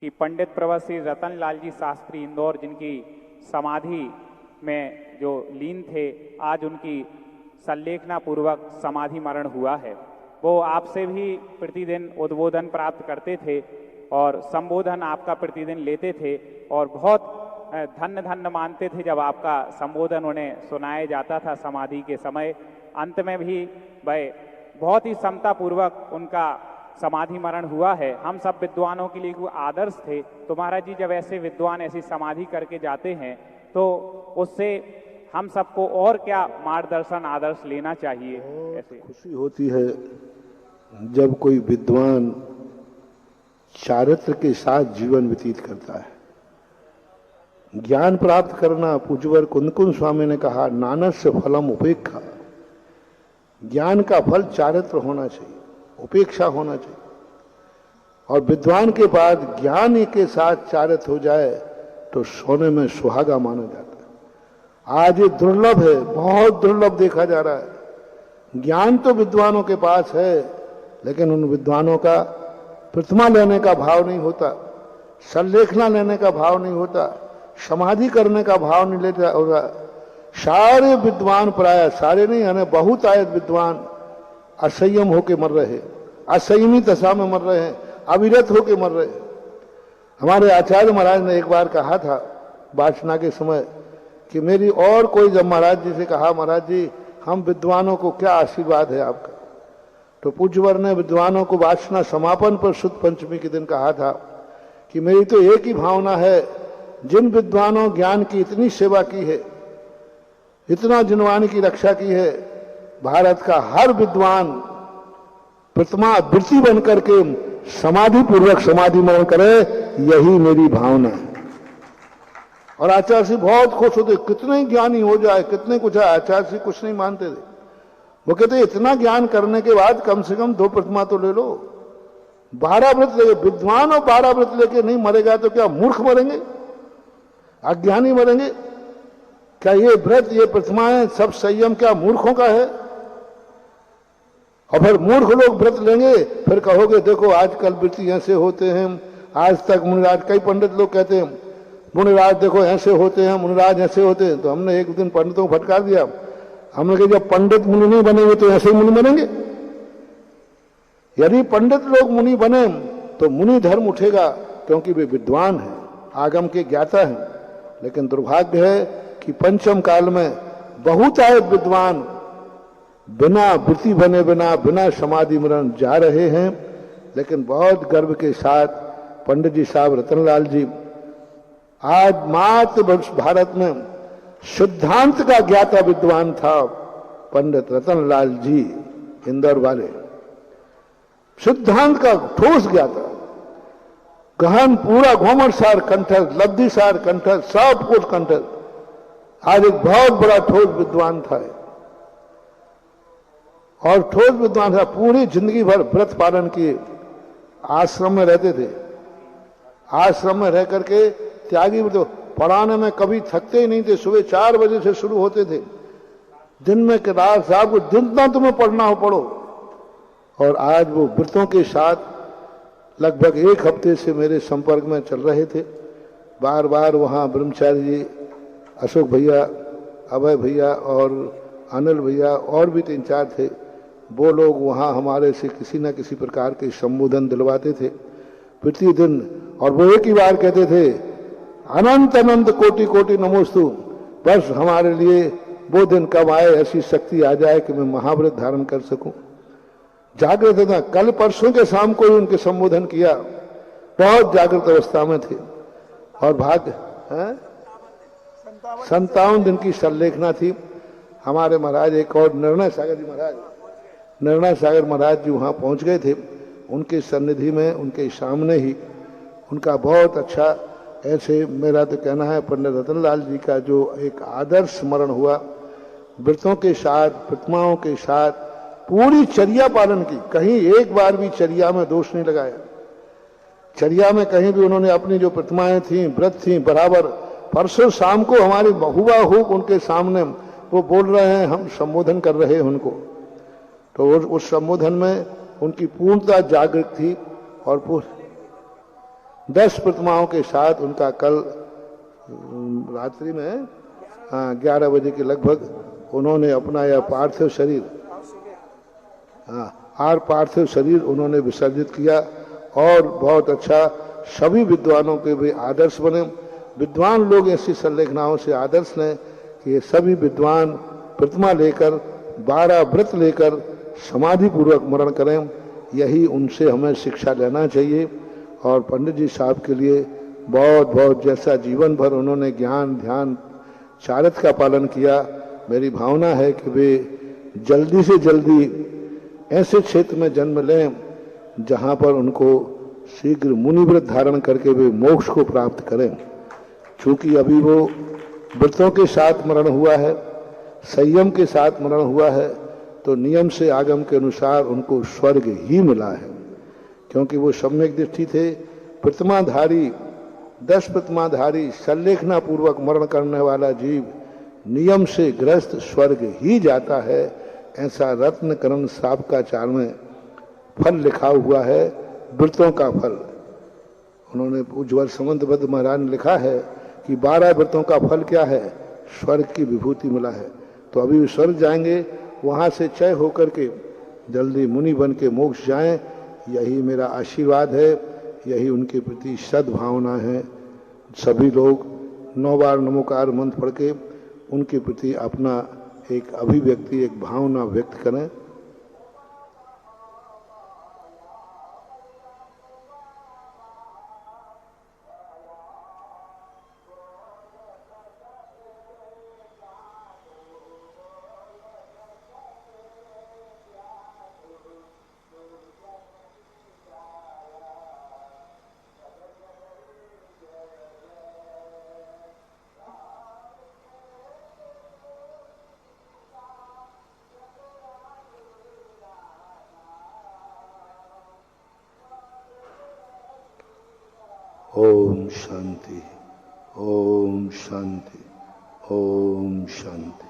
कि पंडित प्रवत श्री रतन लाल जी शास्त्री इंदौर, जिनकी समाधि में जो लीन थे, आज उनकी संलेखना पूर्वक समाधि मरण हुआ है। वो आपसे भी प्रतिदिन उद्बोधन प्राप्त करते थे और संबोधन आपका प्रतिदिन लेते थे और बहुत धन्य धन्य मानते थे जब आपका संबोधन उन्हें सुनाया जाता था समाधि के समय। अंत में भी वह बहुत ही समता पूर्वक उनका समाधि मरण हुआ है। हम सब विद्वानों के लिए कोई आदर्श थे। तो महाराज जी, जब ऐसे विद्वान ऐसी समाधि करके जाते हैं तो उससे हम सबको और क्या मार्गदर्शन आदर्श लेना चाहिए? ऐसे खुशी होती है जब कोई विद्वान चारित्र के साथ जीवन व्यतीत करता है। ज्ञान प्राप्त करना, पूज्यवर कुंदकुंद स्वामी ने कहा, नानस्य फलम उपेक्षा। ज्ञान का फल चारित्र होना चाहिए, उपेक्षा होना चाहिए। और विद्वान के बाद ज्ञान के साथ चारित्र हो जाए तो सोने में सुहागा माना जाता है। आज ये दुर्लभ है, बहुत दुर्लभ देखा जा रहा है। ज्ञान तो विद्वानों के पास है, लेकिन उन विद्वानों का प्रतिमा लेने का भाव नहीं होता, संलेखना लेने का भाव नहीं होता, समाधि करने का भाव नहीं लेता होगा। सारे विद्वान, प्राय सारे नहीं यानी बहुत आयत विद्वान असंयम होके मर रहे, असंयमी दशा में मर रहे हैं, अविरत होके मर रहे हैं। हमारे आचार्य महाराज ने एक बार कहा था वासना के समय कि मेरी और कोई, जब महाराज जी से कहा, महाराज जी हम विद्वानों को क्या आशीर्वाद है आपका, तो पूज्यवर ने विद्वानों को वासना समापन पर शुद्ध पंचमी के दिन कहा था कि मेरी तो एक ही भावना है, जिन विद्वानों ज्ञान की इतनी सेवा की है, इतना जिनवानी की रक्षा की है, भारत का हर विद्वान प्रतिमा वृत्ति बन करके समाधि पूर्वक समाधि मरण करे, यही मेरी भावना है। और आचार्य जी बहुत खुश होते, कितने ज्ञानी हो जाए, कितने कुछ है। आचार्य जी कुछ नहीं मानते थे, वो कहते इतना ज्ञान करने के बाद कम से कम 2 प्रतिमा तो ले लो, 12 व्रत ले। विद्वान और 12 व्रत लेके नहीं मरेगा तो क्या मूर्ख मरेंगे, अज्ञानी मरेंगे? क्या ये व्रत, ये प्रतिमाएं सब संयम क्या मूर्खों का है? और फिर मूर्ख लोग व्रत लेंगे, फिर कहोगे देखो आजकल वृत्ति ऐसे होते हैं। आज तक मुनिराज, कई पंडित लोग कहते हैं मुनिराज देखो ऐसे होते हैं, मुनिराज ऐसे होते हैं। तो हमने एक दिन पंडितों को फटकार दिया, हमने कहा जब पंडित मुनि नहीं बनेंगे तो ऐसे ही मुनि बनेंगे। यदि पंडित लोग मुनि बने तो मुनि धर्म उठेगा, क्योंकि वे विद्वान हैं, आगम के ज्ञाता हैं। लेकिन दुर्भाग्य है कि पंचम काल में बहुत आए विद्वान बिना वृत्ति बने, बिना समाधि मरण जा रहे हैं। लेकिन बहुत गर्व के साथ पंडित जी साहब रतनलाल जी आज मात्र भारत में सिद्धांत का ज्ञाता विद्वान था पंडित रतनलाल जी इंदौर वाले, सिद्धांत का ठोस ज्ञाता, गहन पूरा घोमट सार कंठस्थ, लब्धि सार कंठस्थ, सब कुछ कंठस्थ। आज एक बहुत बड़ा ठोस विद्वान था और ठोस विद्वान था। पूरी जिंदगी भर व्रत पालन किए, आश्रम में रहते थे, आश्रम में रह करके त्यागी व्रत, पढ़ाने में कभी थकते ही नहीं थे। सुबह 4 बजे से शुरू होते थे, दिन में कि रात साहब को जितना तुम्हें पढ़ना हो पढ़ो। और आज वो व्रतों के साथ लगभग 1 हफ्ते से मेरे संपर्क में चल रहे थे। बार बार वहाँ ब्रह्मचारी जी, अशोक भैया, अभय भैया और अनिल भैया और भी 3-4 थे, वो लोग वहाँ हमारे से किसी न किसी प्रकार के संबोधन दिलवाते थे प्रतिदिन। और वो एक ही बार कहते थे, अनंत अनंत कोटि कोटि नमोस्तु। बस हमारे लिए वो दिन कब आए, ऐसी शक्ति आ जाए कि मैं महाव्रत धारण कर सकूं। जागृत था, कल परसों के शाम को ही उनके संबोधन किया, बहुत जागृत अवस्था में थे। और भाग्य 57 दिन की संलेखना थी। हमारे महाराज एक और निर्णय सागर जी महाराज, निर्णय सागर महाराज जी वहाँ पहुँच गए थे। उनके सन्निधि में, उनके सामने ही उनका बहुत अच्छा, ऐसे मेरा तो कहना है पंडित रतनलाल जी का जो एक आदर्श स्मरण हुआ, व्रतों के साथ, प्रतिमाओं के साथ पूरी चर्या पालन की। कहीं एक बार भी चर्या में दोष नहीं लगाया। चर्या में कहीं भी उन्होंने अपनी जो प्रतिमाएं थी, व्रत थी, बराबर। परसों शाम को हमारी हुबहू उनके सामने वो बोल रहे हैं, हम संबोधन कर रहे हैं उनको। तो उस संबोधन में उनकी पूर्णता जागृत थी और 10 प्रतिमाओं के साथ उनका कल रात्रि में 11 बजे के लगभग उन्होंने अपना यह पार्थिव शरीर पार्थिव शरीर उन्होंने विसर्जित किया। और बहुत अच्छा, सभी विद्वानों के भी आदर्श बने। विद्वान लोग ऐसी संलेखनाओं से आदर्श लें कि ये सभी विद्वान प्रतिमा लेकर 12 व्रत लेकर समाधि पूर्वक मरण करें। यही उनसे हमें शिक्षा लेना चाहिए। और पंडित जी साहब के लिए बहुत बहुत, जैसा जीवन भर उन्होंने ज्ञान ध्यान चारित्र का पालन किया, मेरी भावना है कि वे जल्दी से जल्दी ऐसे क्षेत्र में जन्म लें जहां पर उनको शीघ्र मुनि व्रत धारण करके वे मोक्ष को प्राप्त करें। चूंकि अभी वो व्रतों के साथ मरण हुआ है, संयम के साथ मरण हुआ है, तो नियम से आगम के अनुसार उनको स्वर्ग ही मिला है। क्योंकि वो सम्यक दृष्टि थे। प्रतिमाधारी 10 प्रतिमाधारी संलेखना पूर्वक मरण करने वाला जीव नियम से ग्रस्त स्वर्ग ही जाता है, ऐसा रत्नकरण साबकाचार में फल लिखा हुआ है, व्रतों का फल। उन्होंने उज्ज्वल समंतबद्ध महाराज ने लिखा है कि 12 व्रतों का फल क्या है, स्वर्ग की विभूति मिला है। तो अभी स्वर्ग जाएंगे, वहां से चय होकर के जल्दी मुनि बन के मोक्ष जाएं, यही मेरा आशीर्वाद है, यही उनके प्रति सद्भावना है। सभी लोग 9 बार नमोकार मंत्र पढ़ के उनके प्रति अपना एक अभिव्यक्ति, एक भावना व्यक्त करें। ओम शांति, ओम शांति, ओम शांति।